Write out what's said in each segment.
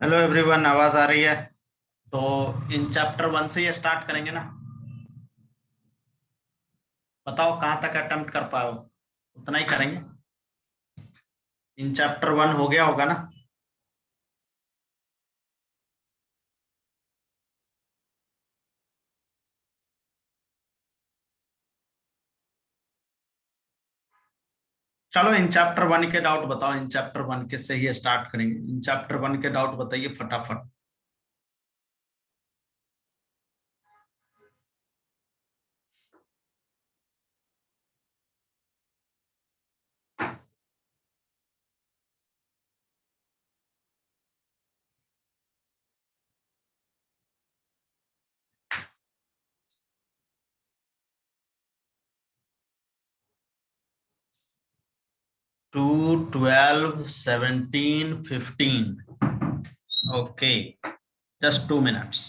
Hello everyone, आवाज आ रही है? तो इन चैप्टर 1 से ये स्टार्ट करेंगे ना। बताओ कहाँ तक अटेम्प्ट कर पाओ, उतना ही करेंगे। इन चैप्टर 1 हो गया होगा ना। चलो इन चैप्टर 1 के डाउट बताओ। इन चैप्टर 1 के से ही स्टार्ट करेंगे। इन चैप्टर 1 के डाउट बताइए फटाफट। टू 12 17 15। Okay, just 2 minutes।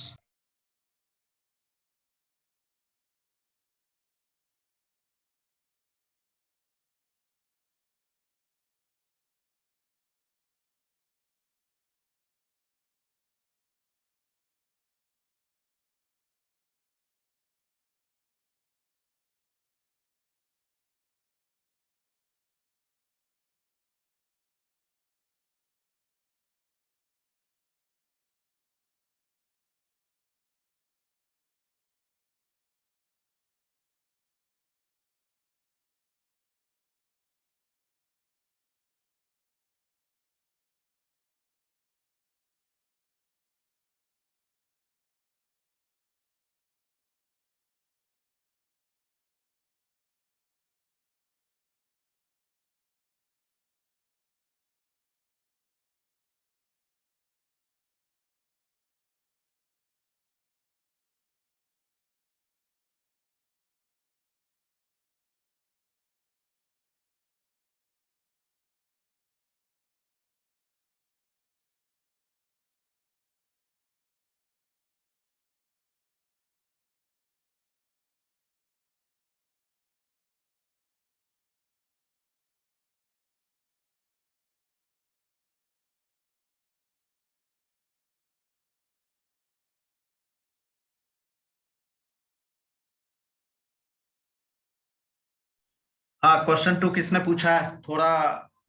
हाँ, क्वेश्चन 2 किसने पूछा है? थोड़ा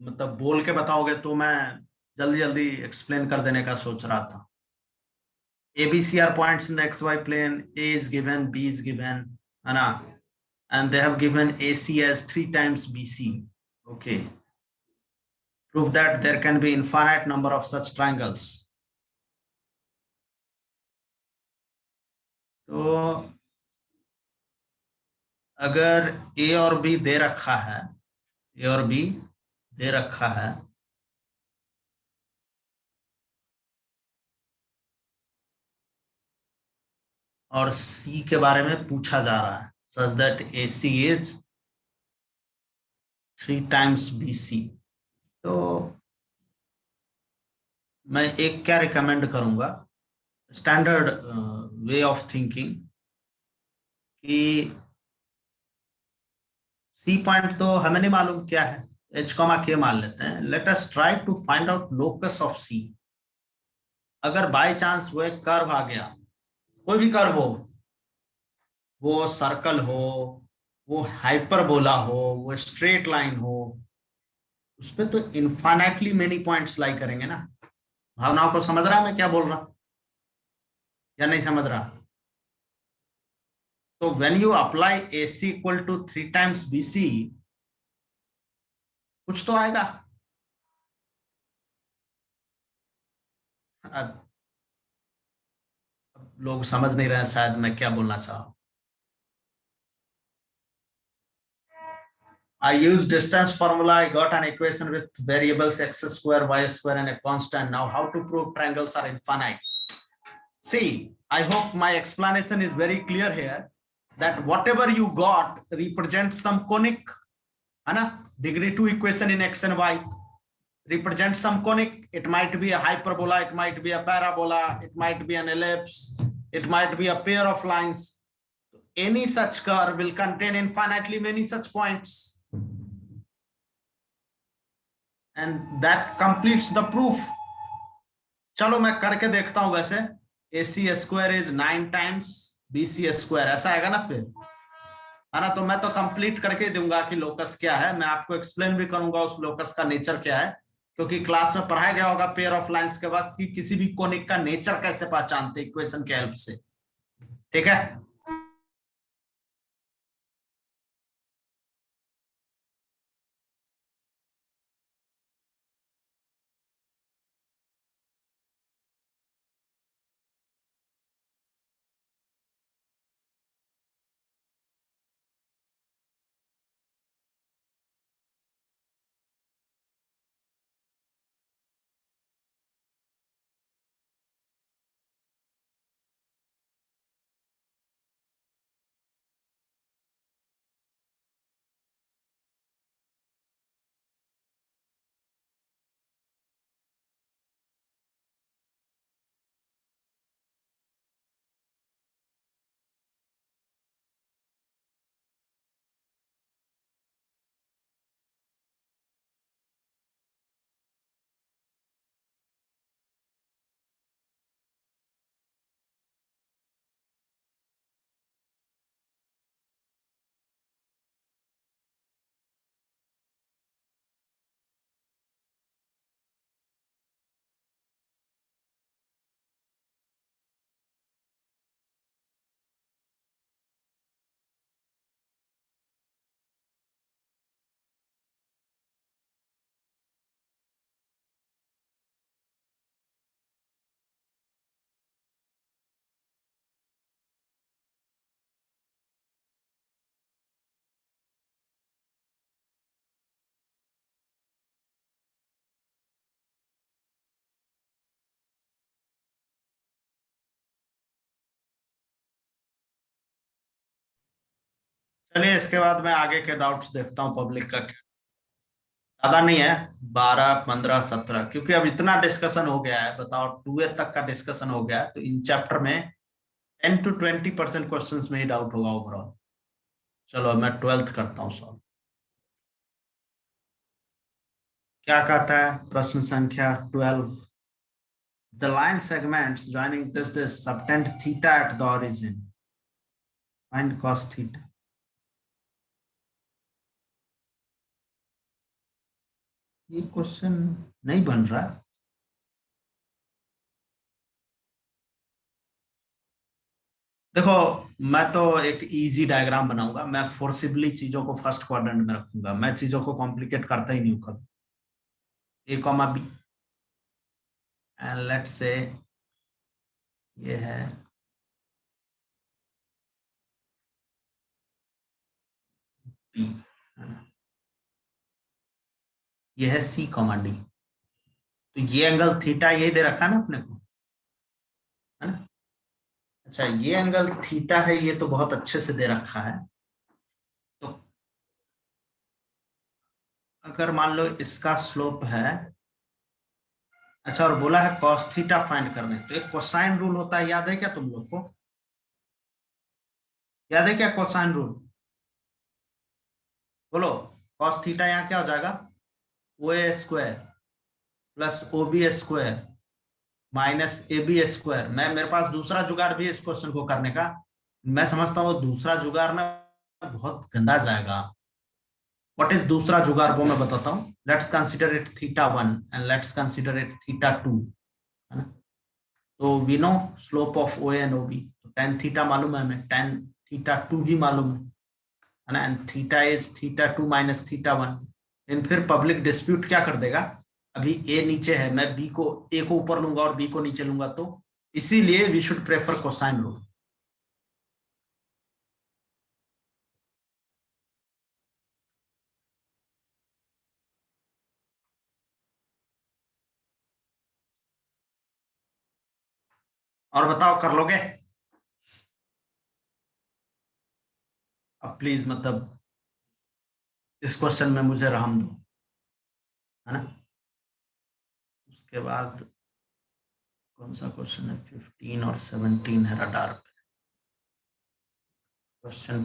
मतलब बोल के बताओगे तो मैं जल्दी जल्दी एक्सप्लेन कर देने का सोच रहा था। ABC are points in the XY plane. A is given, B is given, Anna, and they have given AC as 3 times BC. Okay. Prove that there can be infinite number of such triangles. तो अगर A और B दे रखा है, A और B दे रखा है, और C के बारे में पूछा जा रहा है, such that AC is 3 times BC, तो मैं एक क्या रिकमेंड करूंगा, स्टैंडर्ड वे ऑफ थिंकिंग, कि सी पॉइंट तो हमें नहीं मालूम क्या है, एच कॉमा के मान लेते हैं। Let us try to find out locus of C. अगर बाय चांस वो एक कर्व आ गया, कोई भी कर्व हो, वो सर्कल हो, वो हाइपरबोला हो, वो स्ट्रेट लाइन हो, उसपे तो इनफाइनाइटली मेनी पॉइंट्स लाई करेंगे ना। भावनाओं को समझ रहा है मैं क्या बोल रहा या नहीं समझ रहा? तो when you apply A C equal to 3 times B C, कुछ तो आएगा। अब लोग समझ नहीं रहे हैं शायद मैं क्या बोलना चाह रहा हूं। I used distance formula. I got an equation with variables x square, y square, and a constant. Now, how to prove triangles are infinite? See, I hope my explanation is very clear here. That whatever you got represents some conic, degree 2 equation in x and y represents some conic. It might be a hyperbola, it might be a parabola, it might be an ellipse, it might be a pair of lines. Any such curve will contain infinitely many such points. And that completes the proof. चलो मैं करके देखता हूं। वैसे A C square is 9 times B C square, ऐसा आएगा ना फिर, है ना। तो मैं तो कंप्लीट करके दूंगा कि लोकस क्या है। मैं आपको एक्सप्लेन भी करूंगा उस लोकस का नेचर क्या है, क्योंकि क्लास में पढ़ाया गया होगा पेयर ऑफ लाइंस के बाद कि किसी भी कोनिक का नेचर कैसे पहचानते इक्वेशन के हेल्प से। ठीक है। चलिए इसके बाद मैं आगे के डाउट्स देखता हूँ पब्लिक का। ज्यादा नहीं है, 12 15 17, क्योंकि अब इतना डिस्कशन हो गया है। बताओ 2A तक का डिस्कशन हो गया है, तो इन चैप्टर में 10 to 20% क्वेश्चंस में ही डाउट होगा ओवरऑल। चलो मैं 12th करता हूँ सॉल्व। क्या कहता है प्रश्न संख्या 12। The line segments joining this subtend theta at the origin, find cos theta. ये क्वेश्चन नहीं बन रहा। देखो मैं तो एक इजी डायग्राम बनाऊंगा। मैं फोर्सिबली चीजों को फर्स्ट क्वाड्रेंट में रखूंगा। मैं चीजों को कॉम्प्लिकेट करता ही नहीं हूँ कभी। A comma b, and let's say ये है बी, है ना। ये है सी कॉमा डी। तो ये एंगल थीटा यही दे रखा है ना अपने को, है ना। अच्छा ये एंगल थीटा है, ये तो बहुत अच्छे से दे रखा है। तो अगर मान लो इसका स्लोप है, अच्छा और बोला है cos थीटा फाइंड करने, तो एक कोसाइन रूल होता है, याद है क्या तुम लोग को? याद है क्या कोसाइन रूल? बोलो। cos थीटा यहाँ क्या हो जाएगा, O A square plus O B square minus A B square. मैं मेरे पास दूसरा जुगाड़ भी है इस क्वेश्चन को करने का। मैं समझता हूँ वो दूसरा जुगाड़ ना बहुत गंदा जाएगा। व्हाट इज दूसरा जुगाड़ वो मैं बताता हूँ। Let's consider it theta 1 and let's consider it theta 2, है ना। तो we know slope of O and O B, तो टेन थीटा मालूम है हमें, टेन थीटा 2 भी मालूम है ना। And theta is theta 2 minus theta 1। इन फिर पब्लिक डिस्प्यूट क्या कर देगा, अभी ए नीचे है, मैं बी को ए को ऊपर लूंगा और बी को नीचे लूंगा, तो इसीलिए we should prefer cosine rule. और बताओ कर लोगे? अब प्लीज मतलब इस क्वेश्चन में मुझे रहम दो, है ना। उसके बाद कौन सा क्वेश्चन है, 15 और 17 है रडार पे। क्वेश्चन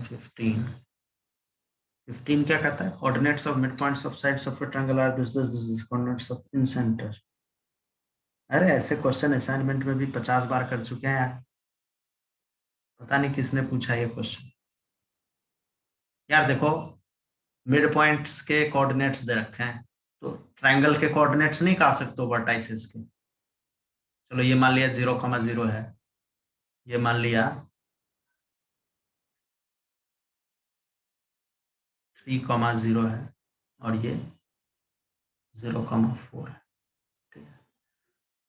15 क्या कहता है, coordinates of mid points of sides of a triangle are this this this this, coordinates of incentre, अरे ऐसे क्वेश्चन असाइनमेंट में भी 50 बार कर चुके हैं यार, पता नहीं किसने पूछा ये क्वेश्चन। यार देखो, मिड पॉइंट्स के कोऑर्डिनेट्स दे रखे हैं, तो ट्रायंगल के कोऑर्डिनेट्स नहीं निकाल सकते वर्टाइसिस के। चलो ये मान लिया 0,0 है, ये मान लिया 3,0 है, और ये 0,4 है। ठीक है,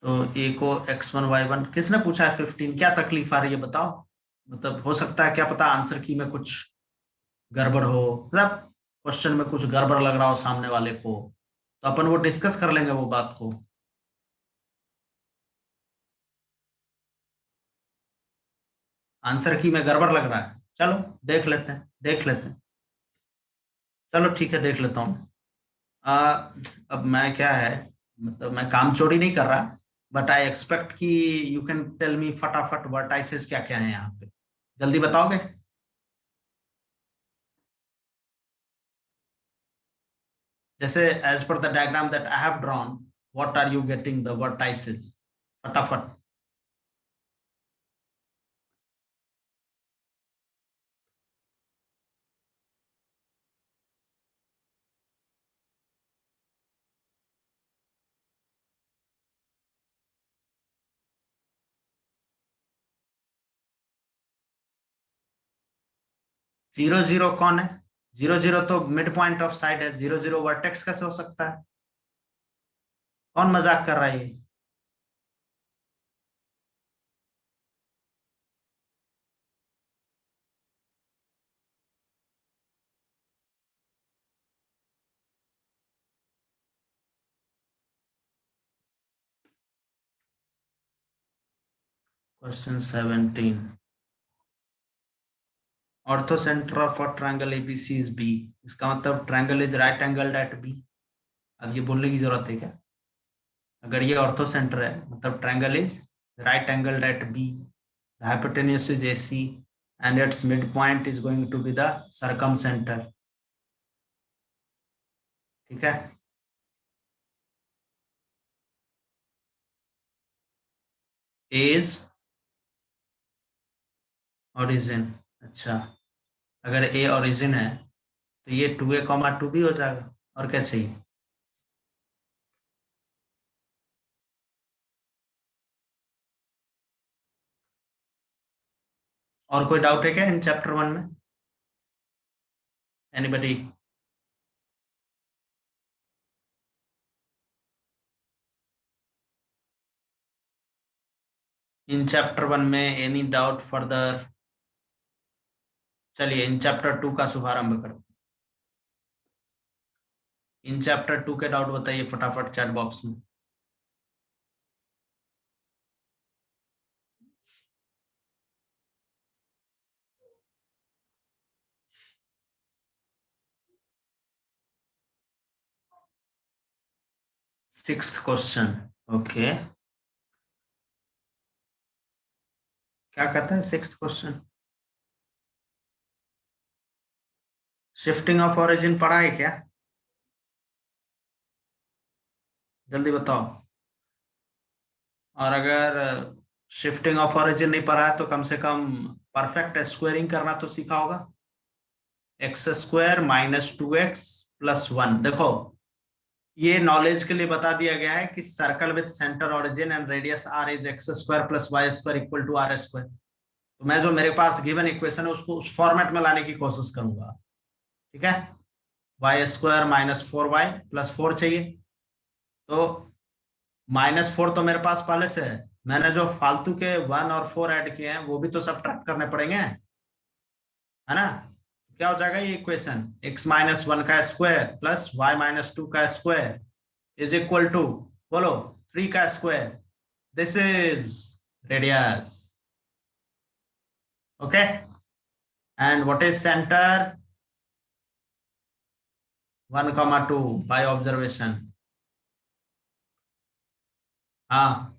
तो ए को x1 y1 किसने पूछा है 15, क्या तकलीफ आ रही है बताओ। मतलब हो सकता है क्या पता आंसर की में कुछ गड़बड़ हो, मतलब क्वेश्चन में कुछ गड़बड़ लग रहा हो सामने वाले को, तो अपन वो डिस्कस कर लेंगे वो बात को। आंसर की में गड़बड़ लग रहा है, चलो देख लेते हैं, देख लेते हैं। चलो ठीक है, देख लेता हूँ। अब मैं क्या है, मतलब मैं काम चोरी नहीं कर रहा, बट आई एक्सपेक्ट कि यू कैन टेल मी फटाफट वर्टाइसेस क्या क्या है यहाँ पे, जल्दी बताओगे। जैसे एज पर the diagram that I have drawn, what are you getting the vertices, फटाफट। 0,0 कौन है? 0,0 तो मिड पॉइंट ऑफ साइड है, 0,0 वर्टेक्स कैसे हो सकता है? कौन मजाक कर रहा है ये? Question 17, orthocentre of a triangle ABC is B, इसका मतलब triangle is right angled at B. अब ये बोलने की जरूरत है क्या? अगर ये ऑर्थो सेंटर है मतलब triangle is right angled at B, the hypotenuse is AC and its midpoint is going to be the circumcenter। ठीक है, A is origin। अच्छा, अगर A origin है तो ये 2A, 2 भी हो जाएगा, और क्या चाहिए। और कोई डाउट है क्या इन चैप्टर 1 में? एनीबडी? इन चैप्टर 1 में एनी डाउट फर्दर? चलिए इन चैप्टर 2 का शुभारंभ करते हैं। इन चैप्टर 2 के डाउट बताइए फटाफट चैट बॉक्स में। 6th question. ओके, क्या कहता है 6th question? Shifting of origin पढ़ा है क्या? जल्दी बताओ। और अगर शिफ्टिंग ऑफ ओरिजिन नहीं पढ़ा है तो कम से कम परफेक्ट स्क्वेयरिंग करना तो सीखा होगा। x² - 2x + 1, देखो ये नॉलेज के लिए बता दिया गया है कि circle with centre origin and radius r is x² + y² = r²। तो मैं जो मेरे पास गिवन इक्वेशन है उसको उस फॉर्मेट में लाने की कोशिश करूंगा। ठीक है, y² - 4y + 4 चाहिए, तो -4 तो मेरे पास पहले से है, मैंने जो फालतू के 1 और 4 ऐड किए हैं वो भी तो सब्ट्रैक्ट करने पड़ेंगे, है ना। क्या हो जाएगा ये इक्वेशन, x-1 का स्क्वायर प्लस y-2 का स्क्वायर इज इक्वल टू, बोलो, 3 का square, this is radius. Okay, and what is centre? 1,2 by observation. हाँ,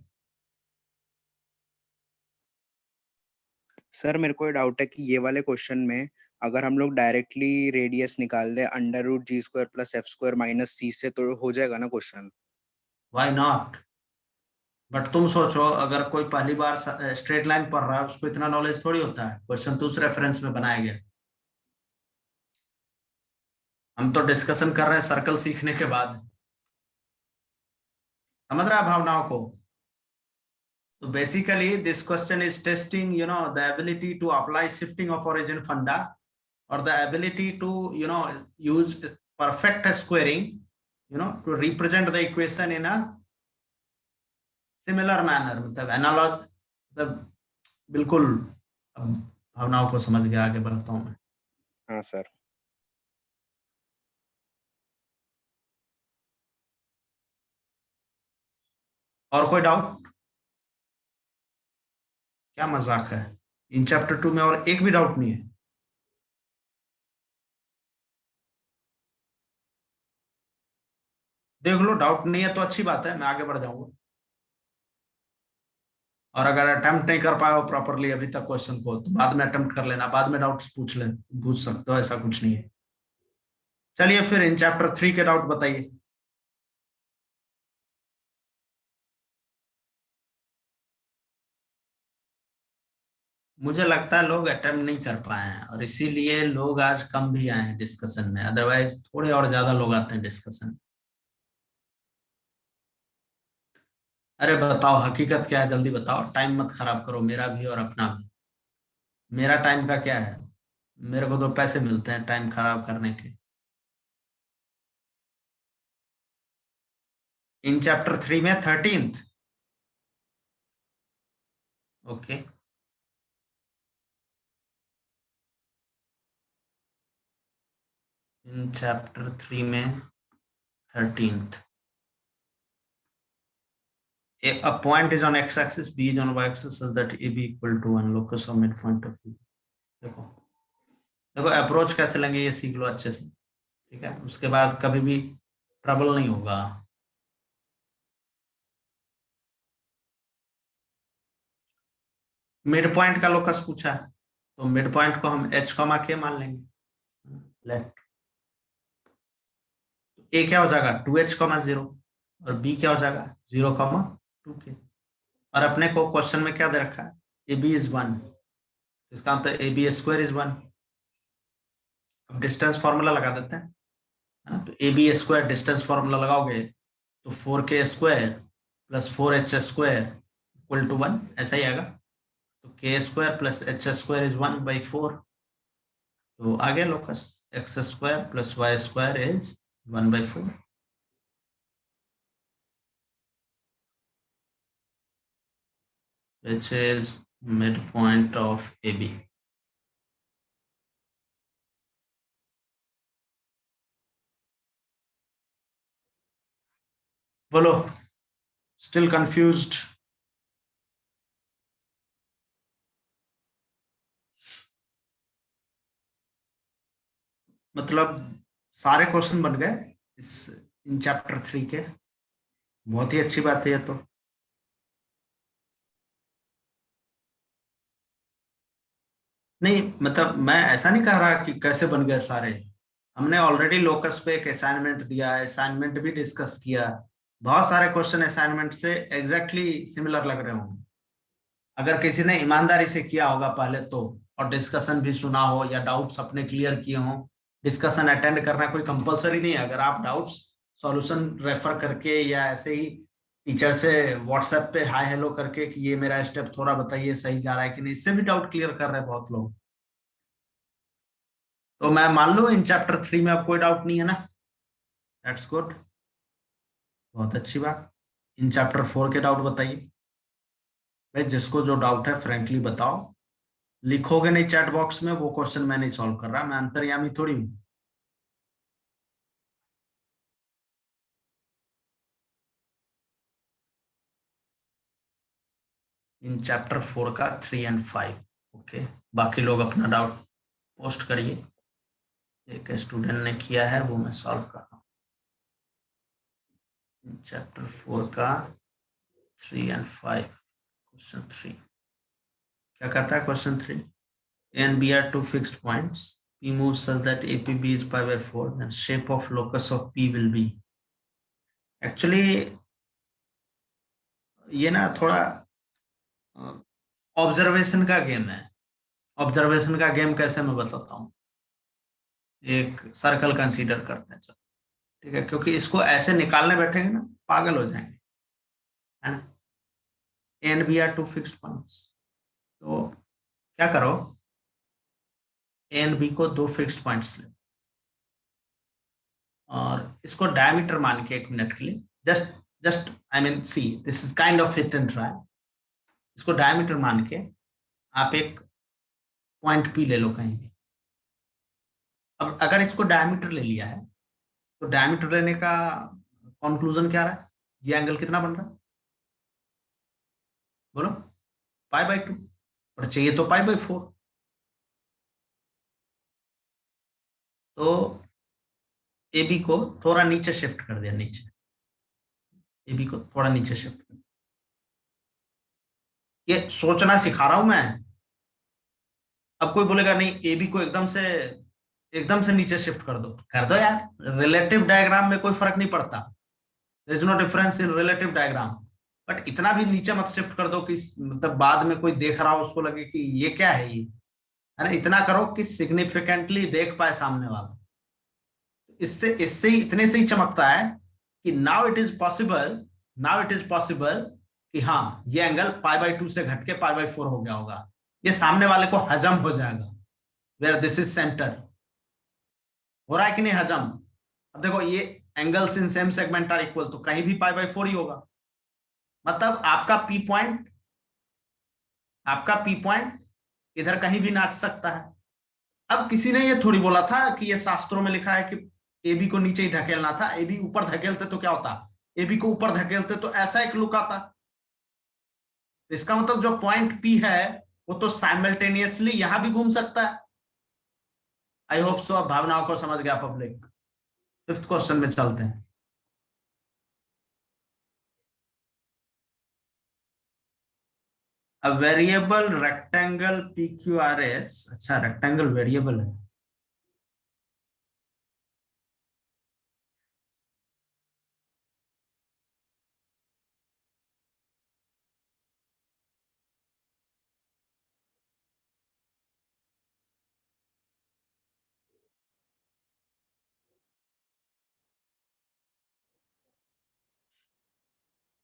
सर मेरे को डाउट है कि ये वाले क्वेश्चन में अगर हम लोग डायरेक्टली रेडियस निकाल दे √g² + f² - c से तो हो जाएगा ना क्वेश्चन? Why not? बट तुम सोचो, अगर कोई पहली बार स्ट्रेट लाइन पढ़ रहा है, उसको इतना नॉलेज थोड़ी होता है। क्वेश्चन तो उस रेफरेंस में बनाया गया। हम तो डिस्कशन कर रहे हैं सर्कल सीखने के बाद। समझ रहा है भावनाओं को? तो basically this question is testing the ability to apply shifting of origin funda, or the ability to use perfect squaring, to represent the equation in a similar manner, मतलब एनालॉग, मतलब बिल्कुल। अब भावनाओं को समझ गया, आगे बढ़ता हूं मैं। हाँ सर। और कोई डाउट? क्या मजाक है, इन चैप्टर 2 में और एक भी डाउट नहीं है? देख लो, डाउट नहीं है तो अच्छी बात है, मैं आगे बढ़ जाऊंगा। और अगर अटेम्प्ट नहीं कर पाए हो प्रॉपरली अभी तक क्वेश्चन को, तो बाद में अटेम्प्ट कर लेना, बाद में डाउट्स पूछ सकते हो, ऐसा कुछ नहीं है। चलिए फिर इन चैप्टर 3 के डाउट बताइए। मुझे लगता है लोग अटेम्प्ट नहीं कर पाए हैं, और इसीलिए लोग आज कम भी आए हैं डिस्कशन में, अदरवाइज थोड़े और ज्यादा लोग आते हैं डिस्कशन में। अरे बताओ, हकीकत क्या है, जल्दी बताओ, टाइम मत खराब करो, मेरा भी और अपना भी। मेरा टाइम का क्या है? मेरे को तो पैसे मिलते हैं टाइम खराब करने के। इन चैप्टर 3 में 13th। ओके। इन चैप्टर 3 में 13th। A point is on x-axis, B is on y-axis, such that AB equal to 1 locus of midpoint of B। देखो देखो, अप्रोच कैसे लेंगे ये सीख लो अच्छे से, ठीक है? उसके बाद कभी भी ट्रबल नहीं होगा। मिड पॉइंट का लोकस पूछा है, तो मिड पॉइंट को हम h कॉमा के मान लेंगे। लेफ्ट ए क्या हो जाएगा, 2h कॉमा 0, और बी क्या हो जाएगा, 0 कॉमा 2k। और अपने को क्वेश्चन में क्या दे रखा है, ए बी इज 1, इसका मतलब ए बी स्क्वायर इज 1। अब डिस्टेंस फॉर्मूला लगा देते हैं, है ना? तो A B square distance formula लगाओगे तो 4k square plus 4h square equal to 1, ऐसा ही आएगा। तो K square plus H square is 1/4। तो आ गया locus, X square plus Y square is 1/4, which is midpoint of AB। बोलो, स्टिल कंफ्यूज्ड? मतलब सारे क्वेश्चन बन गए इस इन चैप्टर 3 के? बहुत ही अच्छी बात है ये तो। नहीं मतलब मैं ऐसा नहीं कह रहा कि कैसे बन गए सारे। हमने ऑलरेडी लोकस पे एक असाइनमेंट दिया, असाइनमेंट भी डिस्कस किया। बहुत सारे क्वेश्चन असाइनमेंट से एग्जैक्टली सिमिलर लग रहे होंगे, अगर किसी ने ईमानदारी से किया होगा पहले तो, और डिस्कशन भी सुना हो या डाउट्स अपने क्लियर किए हों। डिस्कशन अटेंड करना कोई कंपलसरी नहीं है, अगर आप डाउट्स सॉल्यूशन रेफर करके या ऐसे ही टीचर से व्हाट्सएप पे हाय हेलो करके कि ये मेरा स्टेप थोड़ा बताइए सही जा रहा है कि नहीं, इससे भी डाउट क्लियर कर रहे हैं बहुत लोग। तो मैं मान लूं इन चैप्टर 3 में अब कोई डाउट नहीं है ना? दैट्स गुड, बहुत अच्छी बात। इन चैप्टर 4 के डाउट बताइए भाई, जिसको जो डाउट है फ्रेंकली बताओ। लिखोगे नहीं चैट बॉक्स में, वो क्वेश्चन मैं नहीं सॉल्व कर रहा, मैं अंतर्यामी थोड़ी हूं। इन चैप्टर 4 का 3 और 5। ओके, बाकी लोग अपना डाउट पोस्ट करिए। एक स्टूडेंट ने किया है, वो मैं सॉल्व कर रहा हूँ। इन चैप्टर 4 का 3 और 5, क्वेश्चन 3 क्या कहता है? Question 3, A and B are two fixed points. P moves such that APB is pi/4. Then shape of locus of P will be. Actually, ये ना थोड़ा ऑब्जर्वेशन का गेम है। ऑब्जर्वेशन का गेम कैसे मैं बताता हूँ। एक सर्कल कंसीडर करते हैं, चलो ठीक है, क्योंकि इसको ऐसे निकालने बैठेंगे ना पागल हो जाएंगे, है ना। And B are two fixed points, तो क्या करो, एन बी को दो फिक्स्ड पॉइंट्स ले और इसको डायमीटर मान के 1 मिनट के लिए, just just I mean see this is kind of hit and try. इसको डायमीटर मान के आप एक पॉइंट पी ले लो कहीं भी। अब अगर इसको डायमीटर ले लिया है तो डायमीटर लेने का कंक्लूजन क्या रहा है, ये एंगल कितना बन रहा है, बोलो, पाई/2, और चाहिए तो पाई/4। तो ए बी को थोड़ा नीचे शिफ्ट कर दिया, नीचे, ए बी को थोड़ा नीचे शिफ्ट कर, ये सोचना सिखा रहा हूं मैं। अब कोई बोलेगा नहीं ए बी को एकदम से नीचे शिफ्ट कर दो यार, रिलेटिव डायग्राम में कोई फर्क नहीं पड़ता, there is no difference in relative diagram. But इतना भी नीचे मत शिफ्ट कर दो कि मतलब बाद में कोई देख रहा हो उसको लगे कि ये क्या है ये, है ना। इतना करो कि सिग्निफिकेंटली देख पाए सामने वाला। इससे इससे ही इतने से ही चमकता है कि नाउ इट इज पॉसिबल कि हाँ ये एंगल पाई/2 से घट के पाई/4 हो गया होगा, ये सामने वाले को हजम हो जाएगा, वेयर दिस इज सेंटर। हो रहा है कि नहीं हजम। अब देखो ये angles in same segment are equal, तो कहीं भी पाई/4 ही होगा, मतलब आपका पी पॉइंट इधर कहीं भी नाच सकता है। अब किसी ने ये थोड़ी बोला था कि ये शास्त्रों में लिखा है कि ए बी को नीचे ही धकेलना था, ए बी ऊपर धकेलते तो क्या होता, ए बी को ऊपर धकेलते तो ऐसा एक लुक आता। इसका मतलब जो पॉइंट पी है वो तो साइमल्टेनियसली यहां भी घूम सकता है। आई होप सो अब भावनाओं को समझ गया पब्लिक। फिफ्थ क्वेश्चन में चलते हैं। अब variable rectangle P Q R S, अच्छा रेक्टेंगल वेरिएबल है।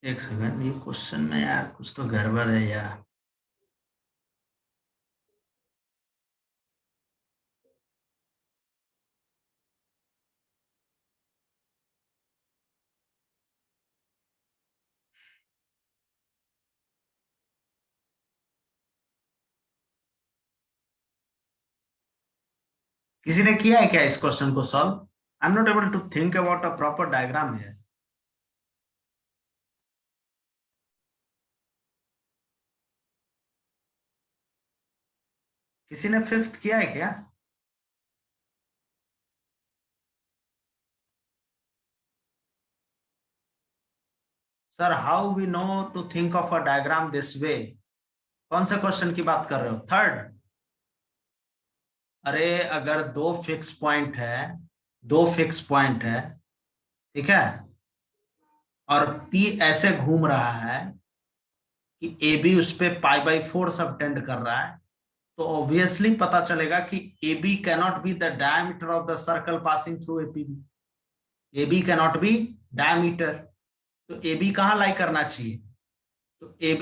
एक सेकंड, ये क्वेश्चन में यार कुछ तो गड़बड़ है यार। किसी ने किया है क्या इस क्वेश्चन को solve. I am not able to think about a proper diagram है। किसी ने फिफ्थ किया है क्या। Sir how we know to think of a diagram this way. कौन से क्वेश्चन की बात कर रहे हो, थर्ड। अरे अगर दो फिक्स पॉइंट है, ठीक है, और पी ऐसे घूम रहा है कि ए बी उस पे पाई/4 सबटेंड कर रहा है, तो ऑब्वियसली पता चलेगा कि A B cannot be the diameter of the circle passing through APB. A B cannot be diameter. तो ए बी कहाँ लाई करना चाहिए, तो ए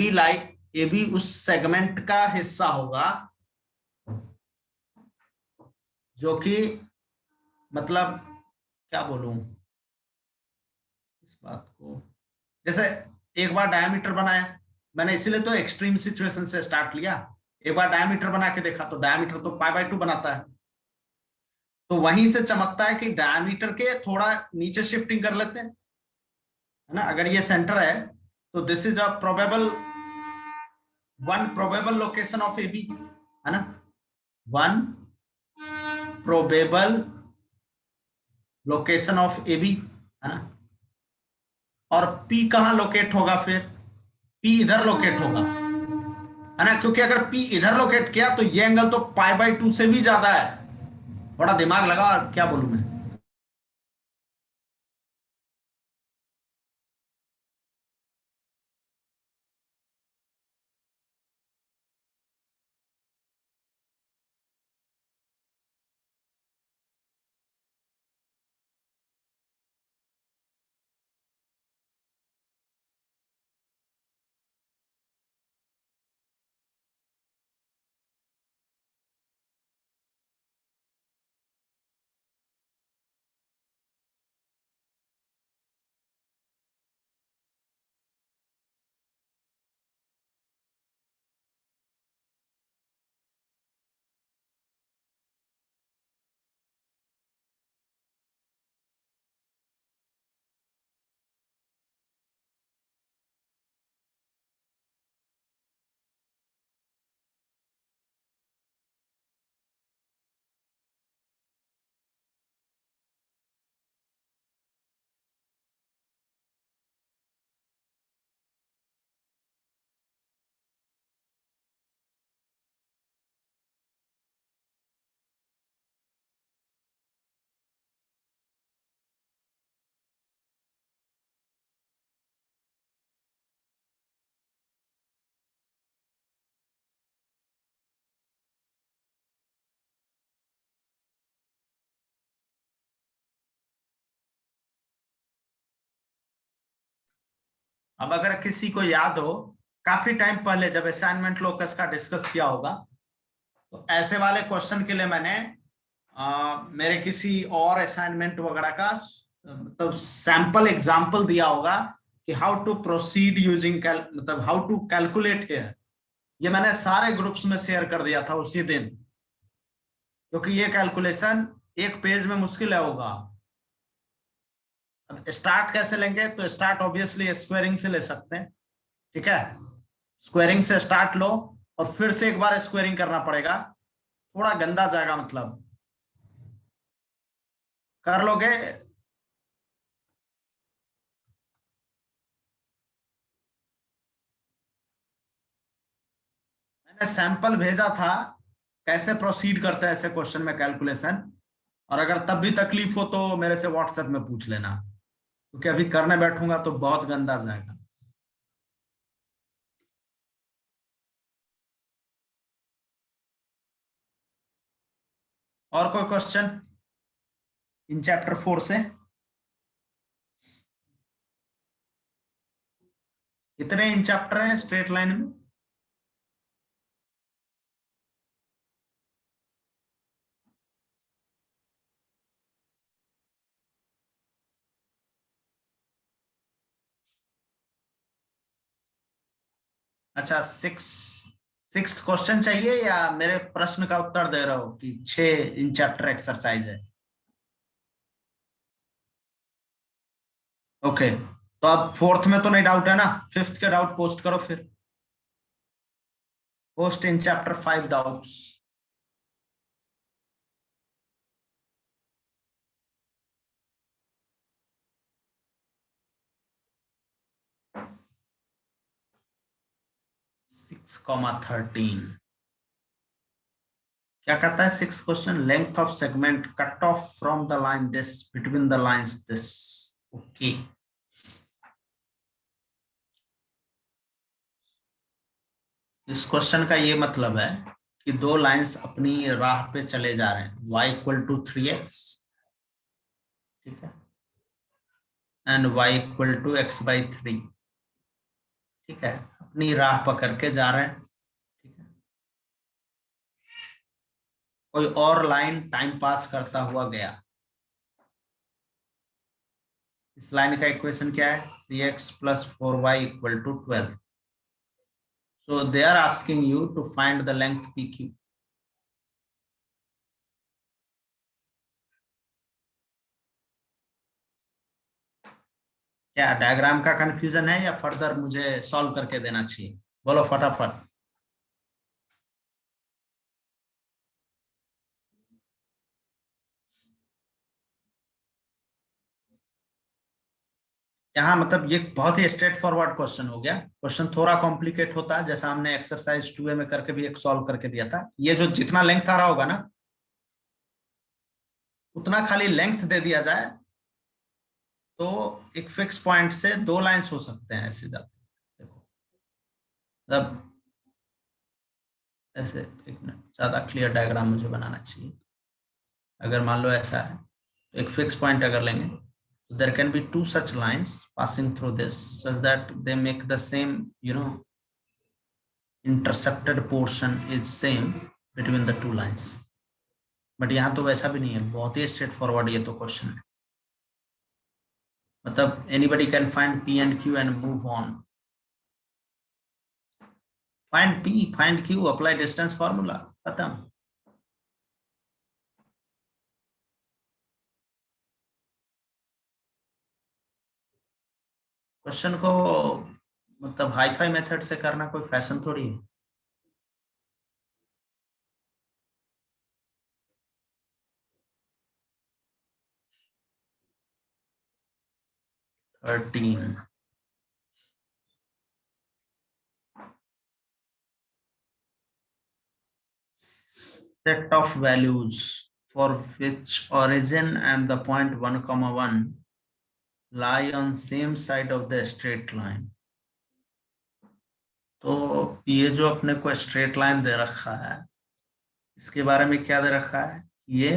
बी उस सेगमेंट का हिस्सा होगा जो कि, मतलब क्या बोलूं इस बात को, जैसे एक बार डायमीटर बनाया मैंने, इसीलिए तो एक्सट्रीम सिचुएशन से स्टार्ट लिया। एक बार डायमीटर बना के देखा तो डायमीटर तो पाई/2 बनाता है, तो वहीं से चमकता है कि डायमीटर के थोड़ा नीचे शिफ्टिंग कर लेते हैं, है ना। अगर ये सेंटर है तो this is a probable location of A B, है ना, one probable location of A B, है ना। और पी कहां लोकेट होगा फिर, पी इधर लोकेट होगा, है ना, क्योंकि अगर पी इधर लोकेट किया तो ये एंगल तो पाई/2 से भी ज्यादा है। बड़ा दिमाग लगा, और क्या बोलूं मैं। अब अगर किसी को याद हो, काफी टाइम पहले जब असाइनमेंट लोकस का डिस्कस किया होगा, तो ऐसे वाले क्वेश्चन के लिए मैंने मेरे किसी और असाइनमेंट वगैरह का मतलब सैंपल एग्जांपल दिया होगा कि हाउ टू प्रोसीड यूजिंग मतलब हाउ टू कैलकुलेट हियर। ये मैंने सारे ग्रुप्स में शेयर कर दिया था उसी दिन, क्योंकि ये कैलकुलेशन एक पेज में मुश्किल है होगा। अब स्टार्ट कैसे लेंगे, तो स्टार्ट ऑब्वियसली स्क्वायरिंग से ले सकते हैं, ठीक है। स्क्वायरिंग से स्टार्ट लो और फिर से एक बार स्क्वायरिंग करना पड़ेगा, थोड़ा गंदा जाएगा, मतलब कर लोगे। मैंने सैंपल भेजा था कैसे प्रोसीड करते हैं ऐसे क्वेश्चन में कैलकुलेशन, और अगर तब भी तकलीफ हो तो मेरे से व्हाट्सएप में पूछ लेना, क्योंकि अभी करने बैठूंगा तो बहुत गंदा जाएगा। और कोई क्वेश्चन इन चैप्टर 4 से? कितने इन चैप्टर हैं स्ट्रेट लाइन में? अच्छा, सिक्स क्वेश्चन चाहिए, या मेरे प्रश्न का उत्तर दे रहे हो कि 6 इन चैप्टर एक्सरसाइज है? ओके, तो अब फोर्थ में तो नहीं डाउट है ना, फिफ्थ के डाउट पोस्ट करो फिर। Post in chapter 5 doubts. Six comma 13 क्या कहता है? Six question, length of segment cut off from the line this between the lines this. Okay, इस क्वेश्चन का ये मतलब है कि दो लाइंस अपनी राह पे चले जा रहे हैं, y इक्वल टू 3x, ठीक है, and y equal to x/3, ठीक है, अपनी राह पकड़ के जा रहे हैं, ठीक है। कोई और लाइन टाइम पास करता हुआ गया। इस लाइन का इक्वेशन क्या है? 3x plus 4y equal to 12। So they are asking you to find the length PQ. क्या डायग्राम का कंफ्यूजन है, या फर्दर मुझे सॉल्व करके देना चाहिए? बोलो फटाफट। यहाँ मतलब ये बहुत ही स्ट्रेट फॉरवर्ड क्वेश्चन हो गया। क्वेश्चन थोड़ा कॉम्प्लिकेट होता है, जैसा हमने एक्सरसाइज 2A में करके भी एक सॉल्व करके दिया था। ये जो जितना लेंथ आ रहा होगा ना, उतना खाली लेंथ दे दिया जाए तो एक फिक्स पॉइंट से दो लाइंस हो सकते हैं ऐसे जाते। देखो, मतलब ऐसे, एक मिनट, ज्यादा क्लियर डायग्राम मुझे बनाना चाहिए। अगर मान लो ऐसा है, तो एक फिक्स पॉइंट अगर लेंगे, तो there can be two such lines passing through this such that they make the same, intercepted portion is same between the two lines. But यहाँ तो वैसा भी नहीं है, बहुत ही स्ट्रेट फॉरवर्ड ये तो क्वेश्चन है। मतलब anybody can find P and Q and move on. Find P, find Q, apply distance formula, खत्म। क्वेश्चन को मतलब हाईफाई मेथड से करना कोई फैशन थोड़ी है। 13 set of values for which origin and the point 1, 1 lie on same side of the straight line। तो ये जो अपने को स्ट्रेट लाइन दे रखा है, इसके बारे में क्या दे रखा है? ये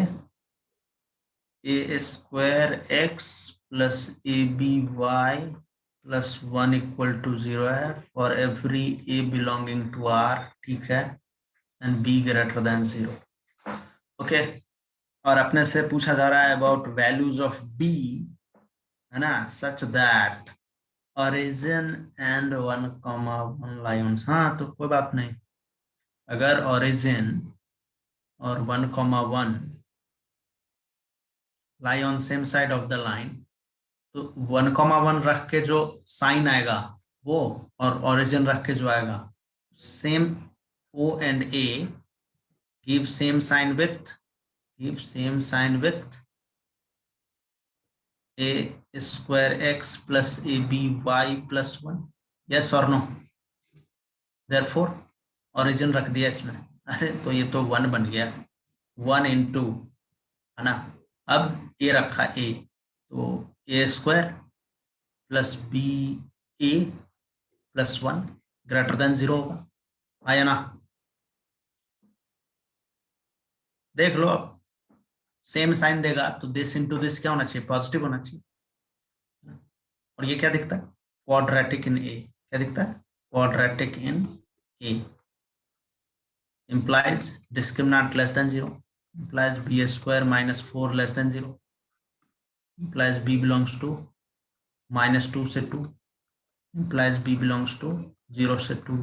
a² x plus ab y plus 1 equal to 0 है for every A belonging to R, ठीक है, and B greater than 0। Okay, और अपने से पूछा जा रहा है अबाउट वैल्यूज ऑफ बी, है ना, such that origin and 1,1 lines. हाँ, तो कोई बात नहीं, अगर ओरिजिन और 1,1 lie on same side of the line, तो 1,1 रख के जो साइन आएगा वो, और ओरिजिन रख के जो आएगा same, O and A give same sign with A square X plus A B Y plus 1। Yes और नो? देयरफॉर ओरिजिन रख दिया इसमें, अरे तो ये तो 1 बन गया, 1 इंटू, है ना, अब ए रखा ए, तो ए स्क्वायर प्लस बी ए प्लस 1 ग्रेटर देन 0 होगा, आया ना? देख लो, अब सेम साइन देगा तो दिस इंटू दिस क्या होना चाहिए, पॉजिटिव होना चाहिए। और ये क्या दिखता है, क्वाड्रेटिक इन ए, क्या दिखता है, quadratic in A, implies discriminant less than 0, implies b square minus 4 less than 0, implies b belongs to -2 से 2, implies b belongs to 0 से 2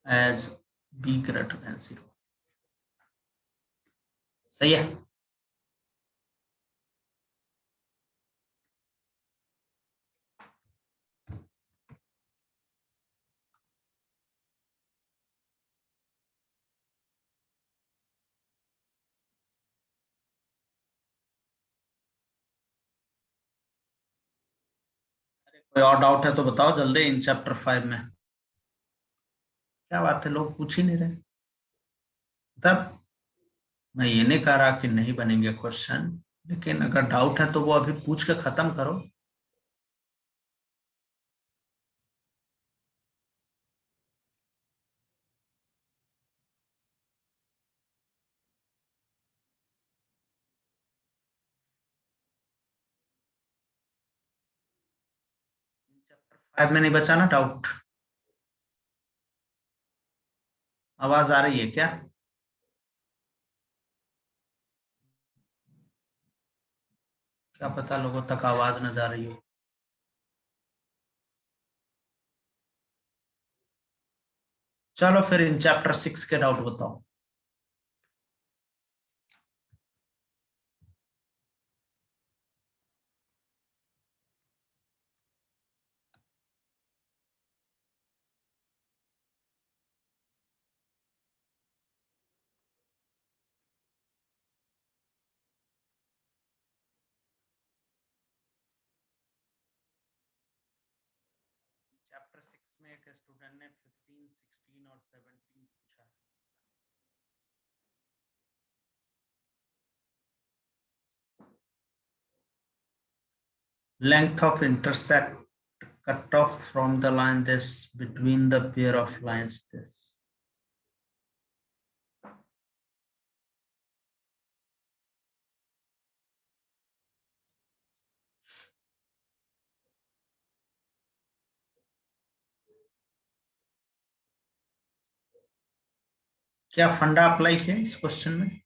as b greater than 0। सही है? कोई और डाउट है तो बताओ जल्दी इन चैप्टर 5 में। क्या बात है, लोग पूछ ही नहीं रहे। तब मैं ये नहीं कह रहा कि नहीं बनेंगे क्वेश्चन, लेकिन अगर डाउट है तो वो अभी पूछ के खत्म करो। चैप्टर 5 में नहीं बचा ना डाउट? आवाज आ रही है क्या? क्या पता लोगों तक आवाज न जा रही हो। चलो फिर इन चैप्टर 6 के डाउट बताओ। चैप्टर 6 में एक स्टूडेंट ने 15, 16 और 17 पूछा है। Length of intersect cut off from the line this between the pair of lines this। क्या फंडा अप्लाई किया इस क्वेश्चन में?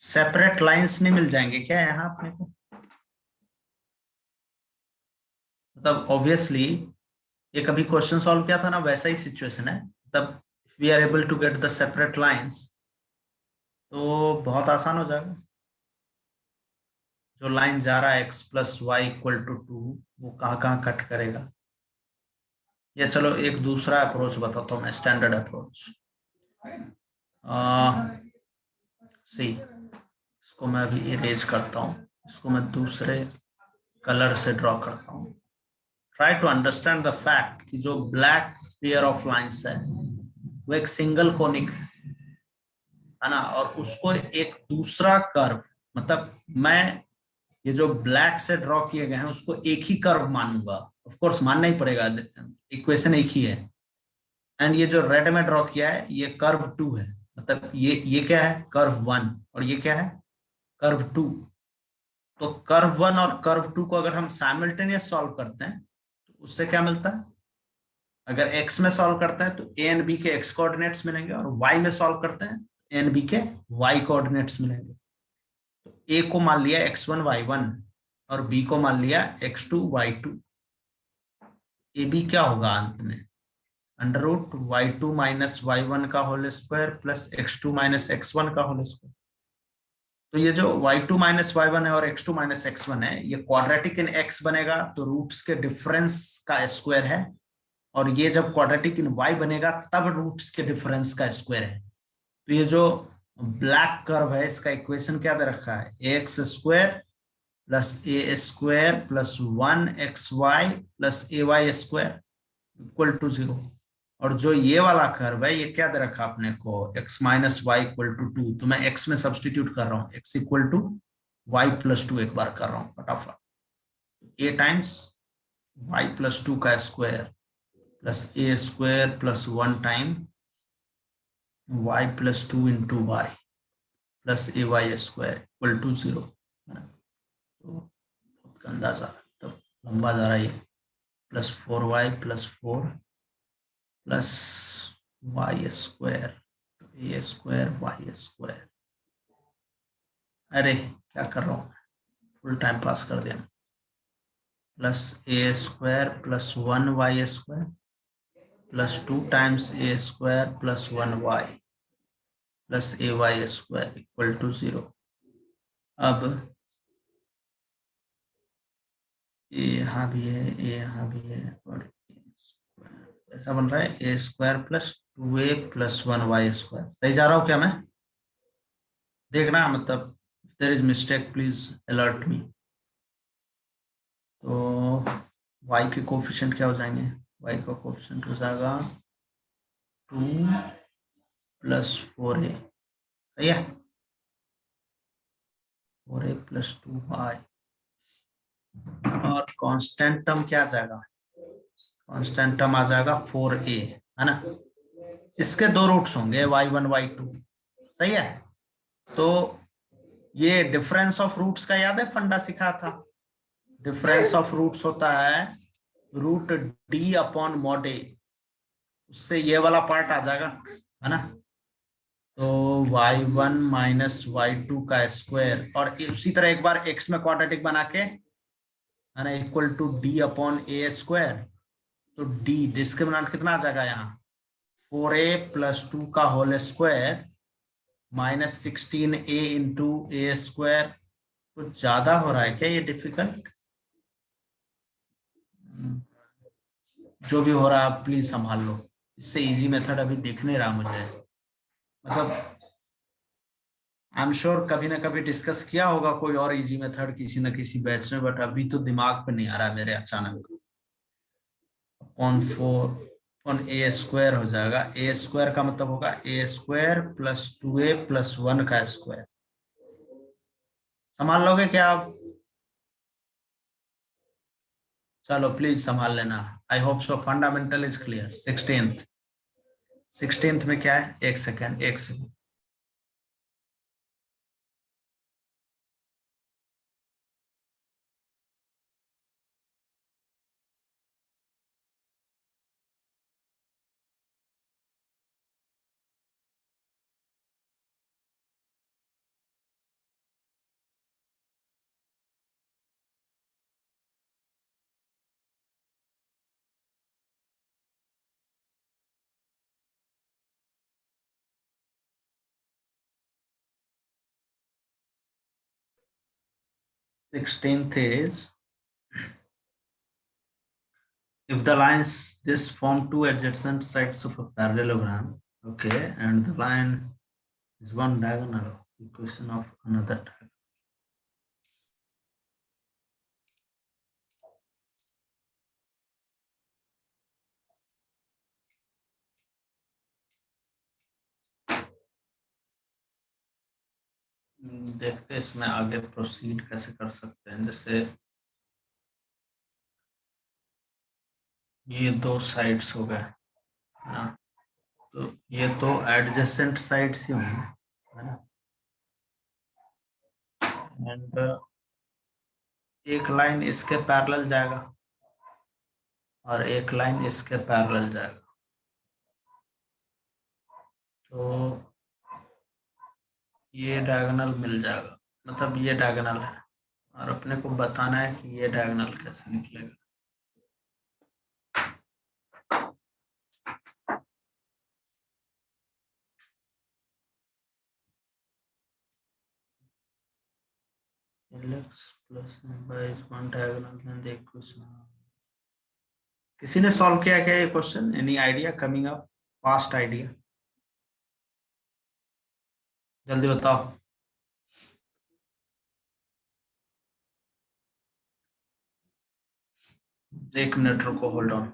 सेपरेट लाइंस नहीं मिल जाएंगे क्या यहाँ अपने को? मतलब ऑब्वियसली ये कभी क्वेश्चन सॉल्व किया था ना, वैसा ही सिचुएशन है। तब we are able to get the separate lines तो बहुत आसान हो जाएगा। जो लाइन जा रहा है x plus Y equal to 2, वो कहाँ कट करेगा। या चलो एक दूसरा अप्रोच बताता हूँ मैं, स्टैंडर्ड अप्रोच। सी, इसको मैं अभी इरेज करता हूँ, इसको मैं दूसरे कलर से ड्रॉ करता हूँ। Try to understand the fact कि जो ब्लैक पेयर ऑफ लाइंस है वो एक सिंगल कोनिक है ना, और उसको एक दूसरा कर्व, मतलब मैं ये जो ब्लैक से ड्रॉ किए गए हैं उसको एक ही कर्व मानूंगा। ऑफ कोर्स मानना ही पड़ेगा, इक्वेशन एक ही है। एंड ये जो रेड में ड्रॉ किया है ये कर्व 2 है, मतलब ये क्या है, कर्व 1, और ये क्या है, कर्व 2। तो कर्व 1 और कर्व 2 को अगर हम साइमल्टेनियस सॉल्व करते हैं तो उससे क्या मिलता है? अगर x में सॉल्व करते हैं तो a एंड b के x कोऑर्डिनेट्स मिलेंगे, और y में सॉल्व करते हैं a एंड b के y कोऑर्डिनेट्स मिलेंगे। तो a को मान लिया x1 y1 और b को मान लिया x2 y2। ए बी क्या होगा अंत में? Under root y2 minus y1 का whole square plus x2 minus x1 का होल स्क्वायर। तो ये जो y2 माइनस y1 है और x2 माइनस x1 है, ये क्वाड्रेटिक इन x बनेगा तो रूट्स के डिफरेंस का स्क्वायर है, और ये जब क्वाड्रेटिक इन y बनेगा तब रूट्स के डिफरेंस का स्क्वायर है। तो ये जो ब्लैक कर्व है इसका इक्वेशन क्या दे रखा है? X square plus A square plus 1xy plus A Y square equal to 0। और जो ये वाला कर्व है ये क्या दे रखा अपने को? x minus Y equal to 2। तो मैं x में सब्सटीट्यूट कर रहा हूँ, x equal to Y plus 2 एक बार कर रहा हूँ फटाफट। a टाइम्स वाई प्लस 2 का square plus A square plus 1 time Y plus 2 into Y plus A Y square equal to 0। तो बहुत गंदा जा रहा है, तो लंबा जा रहा है ये। Plus 4y plus 4 plus Y square a square y square. अरे क्या कर रहा हूँ, फुल टाइम पास कर दिया। Plus A square plus 1y square plus 2 times A square plus 1y plus A Y square equal to 0। अब ए यहाँ भी है, ए यहाँ भी है, और ऐसा बन रहा है a square plus 2a plus 1y square. सही जा रहा हूँ क्या मैं? देखना, मतलब there is mistake please alert me. तो y के कोफिशिएंट क्या हो जाएंगे? y का कोफिशिएंट हो जाएगा 2 प्लस 4a। सही है, 4a प्लस 2y। और कांस्टेंट टर्म क्या आ जाएगा? कांस्टेंट टर्म आ जाएगा 4a, है ना? इसके दो रूट्स होंगे y1 y2। सही है। तो ये डिफरेंस ऑफ रूट्स का याद है फंडा सिखा था? डिफरेंस ऑफ रूट्स होता है root d upon mod a। उससे ये वाला पार्ट आ जाएगा, है ना? तो y1 माइनस y2 का स्क्वायर, और उसी तरह एक बार x में क्वाड्रेटिक बना के, है ना, equal to d upon a square. तो d डिस्क्रिमिनेंट कितना आ जाएगा यहाँ? 4a प्लस 2 का whole square minus 16a into a square. कुछ ज्यादा हो रहा है क्या ये डिफिकल्ट? जो भी हो रहा है आप प्लीज संभाल लो। इससे इजी मेथड अभी दिख नहीं रहा मुझे। मतलब आई एम श्योर कभी ना कभी डिस्कस किया होगा कोई और इजी मेथड किसी न किसी बैच में, बट अभी तो दिमाग पे नहीं आ रहा मेरे अचानक। अपॉन 4 अपॉन ए स्क्वायर हो जाएगा। ए स्क्वायर का मतलब होगा ए स्क्वायर प्लस 2a प्लस 1 का स्क्वायर। संभाल लोगे क्या आप? चलो प्लीज संभाल लेना। I hope so fundamental is clear. 16th में क्या है? एक second. 16th is if the lines this form two adjacent sides of a parallelogram, okay, and the line is one diagonal equation of another diagonal. देखते हैं इसमें आगे proceed कैसे कर सकते हैं। जैसे ये दो साइड्स हो गए, है ना? तो ये तो एडजेसेंट साइड्स ही होंगे, है ना? एंड एक लाइन इसके पैरेलल जाएगा और एक लाइन इसके पैरेलल जाएगा, तो ये डायगोनल मिल जाएगा, मतलब ये डायगोनल है और अपने को बताना है कि ये डायगोनल कैसे निकलेगा। Lx plus by is one diagonal then the equation. किसी ने सॉल्व किया क्या ये question? Any idea coming up, fast idea, जल्दी बताओ। 1 मिनट रुको, होल्ड ऑन।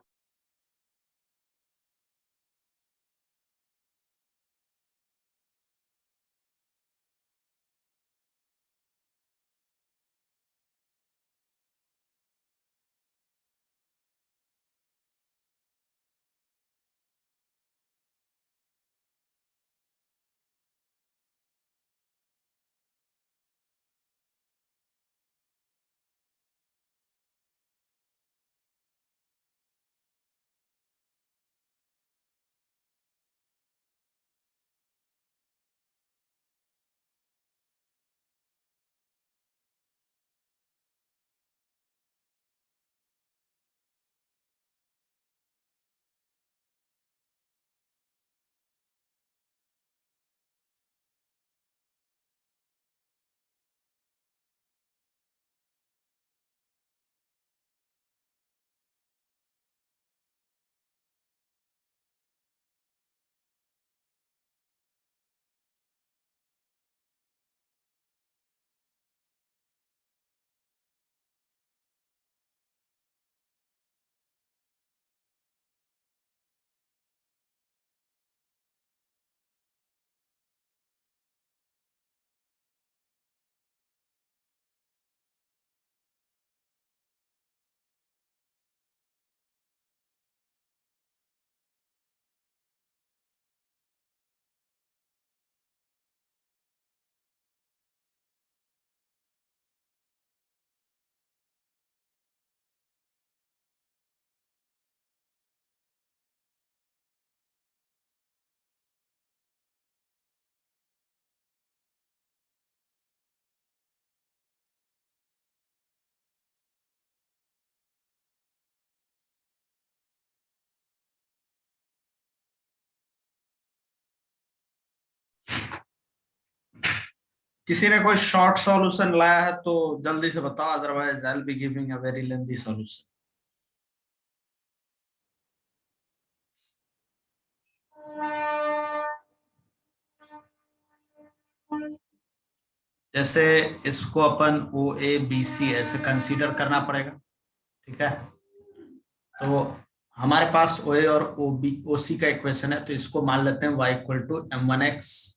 किसी ने कोई शॉर्ट सॉल्यूशन लाया है तो जल्दी से बताओ, otherwise I will be giving a very lengthy solution. जैसे इसको अपन ओ ए बी सी ऐसे कंसीडर करना पड़ेगा, ठीक है? तो हमारे पास ओ ए और ओ बी ओ सी का इक्वेशन है, तो इसको मान लेते हैं y इक्वल टू m1x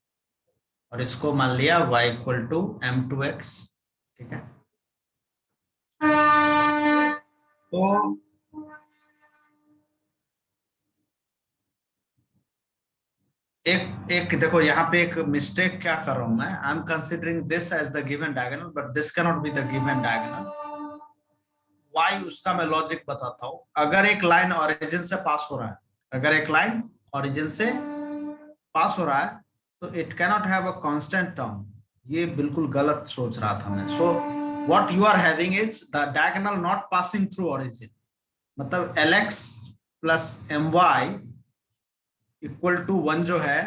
और इसको मान लिया y इक्वल टू m2x, ठीक है? तो एक एक देखो, यहाँ पे एक मिस्टेक क्या कर रहा हूं मैं, I am considering this as the given diagonal but this can not be the given diagonal. Why, उसका मैं लॉजिक बताता हूँ। अगर एक लाइन ओरिजिन से पास हो रहा है, अगर एक लाइन ओरिजिन से पास हो रहा है, तो it cannot have a constant term. ये बिल्कुल गलत सोच रहा था मैं। So what you are having is the diagonal not passing through origin, मतलब Lx plus My equal to 1 जो है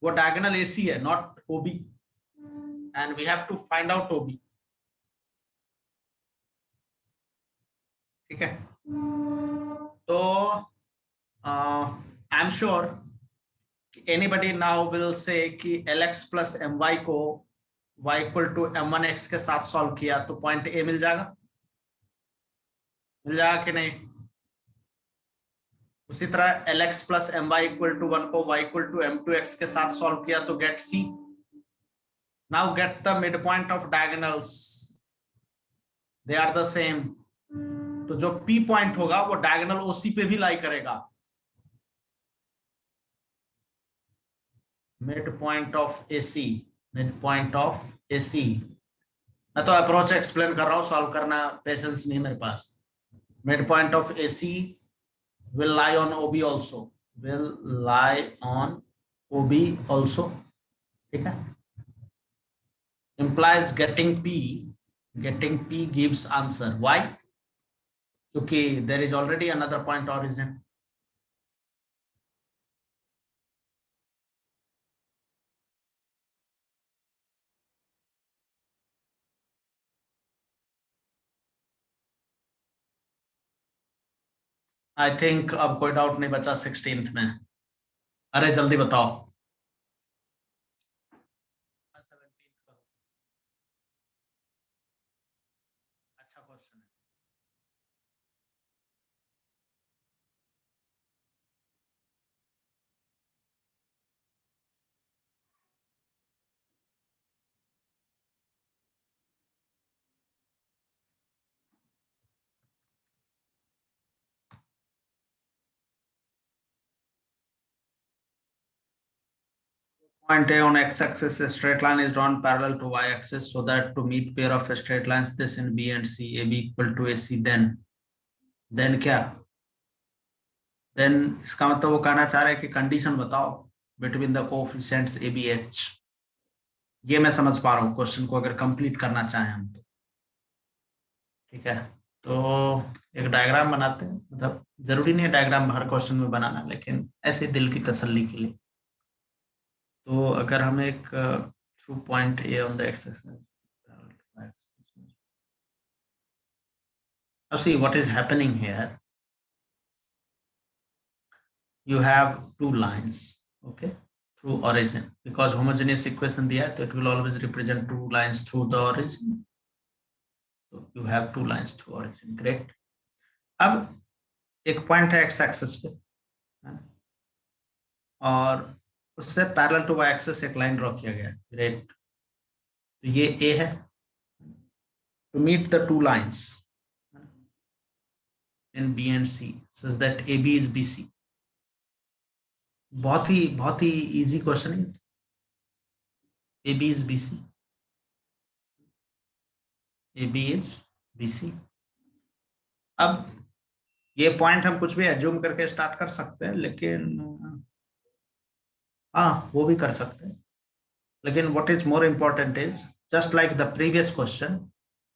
वो डायगोनल AC है, not OB, and we have to find out OB, ठीक है? तो I am sure anybody now will say कि Lx plus My को y इक्वल टू m1x के साथ सॉल्व किया तो पॉइंट A मिल जाएगा, मिल जाएगा कि नहीं? उसी तरह Lx plus My equal to 1 को y इक्वल टू m2x के साथ सॉल्व किया तो get C। Now get the mid point of diagonals, they are the same. तो जो P पॉइंट होगा वो डायगोनल OC पे भी लाई करेगा। Mid point of AC, mid point of AC। मैं तो अप्रोच एक्सप्लेन कर रहा हूँ, सॉल्व करना पेशेंस नहीं मेरे पास. Mid point of AC will lie on OB also. Will lie on OB also. ठीक है. Implies getting P gives answer. Why? क्योंकि there is already another point origin. I think अब कोई डाउट नहीं बचा 16th में. अरे जल्दी बताओ. 17th करो. अच्छा क्वेश्चन है. Point A on x-axis, a straight line is drawn parallel to y-axis so that to meet pair of straight lines, this in B and C, AB equal to AC, then क्या? Then इसका मतलब वो कहना चाह रहे हैं कि condition बताओ between the coefficients A B H. ये मैं समझ पा रहा हूँ क्वेश्चन को, अगर कंप्लीट करना चाहें हम तो. ठीक है, तो एक डायग्राम बनाते हैं. मतलब जरूरी नहीं है डायग्राम हर क्वेश्चन में बनाना, लेकिन ऐसे दिल की तसल्ली के लिए. तो अगर हम एक through point A on the axis, now see what is happening here. You have two lines, okay, through origin, because homogeneous equation दिया है तो it will always represent two lines through the origin. So you have two lines through origin. Great. अब एक point है x axis पे और उससे parallel to Y axis एक लाइन ड्रॉ किया गया. ग्रेट. तो ये ए है. To meet the two lines in B and C such that A B is B C. बहुत ही इजी क्वेश्चन है. A B is B C. A B is B C. अब ये पॉइंट हम कुछ भी एज्यूम करके स्टार्ट कर सकते हैं, लेकिन हाँ वो भी कर सकते हैं. लेकिन what is more important is, just like the previous question,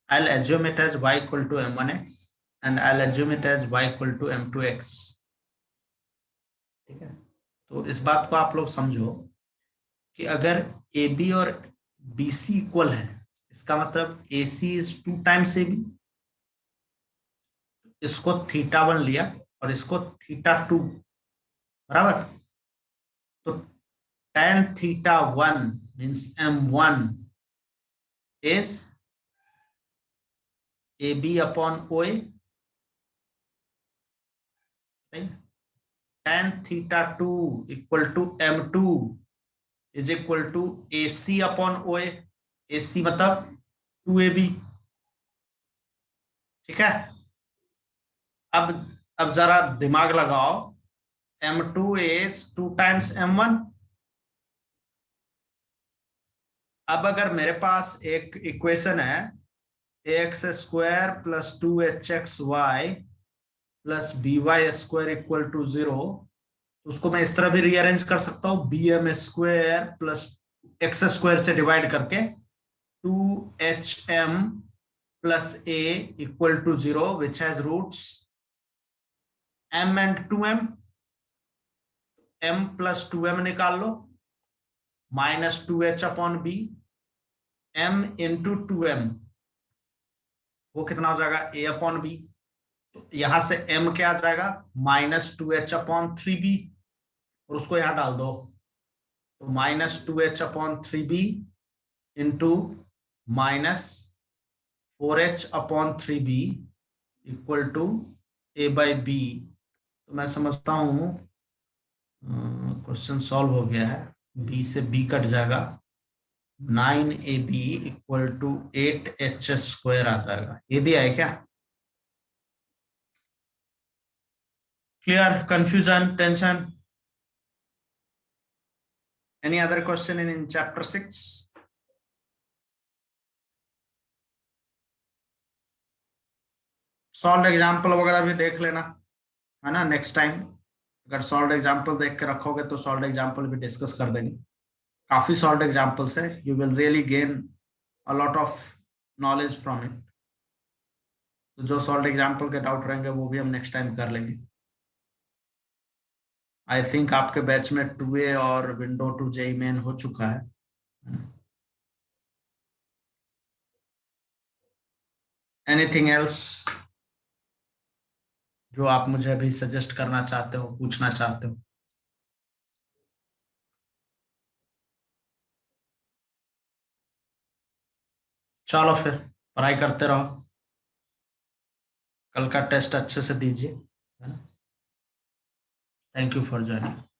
I'll assume it as y equal to m1x and I'll assume it as y equal to m2x. ठीक है, तो इस बात को आप लोग समझो कि अगर AB और BC इक्वल है, इसका मतलब AC is 2 times AB. इसको θ1 लिया और इसको θ2, बराबर. तो tan θ1 means m1 is AB upon OA. Tan θ2 equal to m2 is equal to AC upon OA. AC मतलब 2AB. ठीक है. अब जरा दिमाग लगाओ. m2 is 2 times m1. अब अगर मेरे पास एक इक्वेशन है ax square plus 2hxy plus by square equal to 0, तो उसको मैं इस तरह भी रीअरेंज कर सकता हूँ. bm square plus x square से डिवाइड करके 2hm plus a equal to 0 which has roots m and 2m. m plus 2m निकाल लो, minus 2h upon b. m into 2m वो कितना हो जाएगा? a upon b. तो यहां से m क्या आ जाएगा? माइनस 2h अपॉन 3b, और उसको यहां डाल दो. तो minus 2h upon 3b into minus 4h upon 3b equal to a by b. तो मैं समझता हूं क्वेश्चन सॉल्व हो गया है. b से b कट जाएगा. 9ab equal to 8h square आ जाएगा. ये दिया है क्या? Clear? Confusion, tension? Any other question in chapter 6? Solve example वगैरह भी देख लेना, है ना। नेक्स्ट टाइम अगर सॉल्व एग्जाम्पल देख के रखोगे तो सॉल्व एग्जाम्पल भी डिस्कस कर देंगे। काफी सॉल्व एग्जाम्पल्स है, you will really gain a lot of knowledge from it. तो जो सॉल्व एग्जाम्पल के डाउट रहेंगे वो भी हम नेक्स्ट टाइम कर लेंगे। आई थिंक आपके बैच में 2A और विंडो टू जेई मेन हो चुका है। एनीथिंग एल्स जो आप मुझे अभी सजेस्ट करना चाहते हो, पूछना चाहते हो? चलो फिर पढ़ाई करते रहो, कल का टेस्ट अच्छे से दीजिए, है ना। Thank you for joining.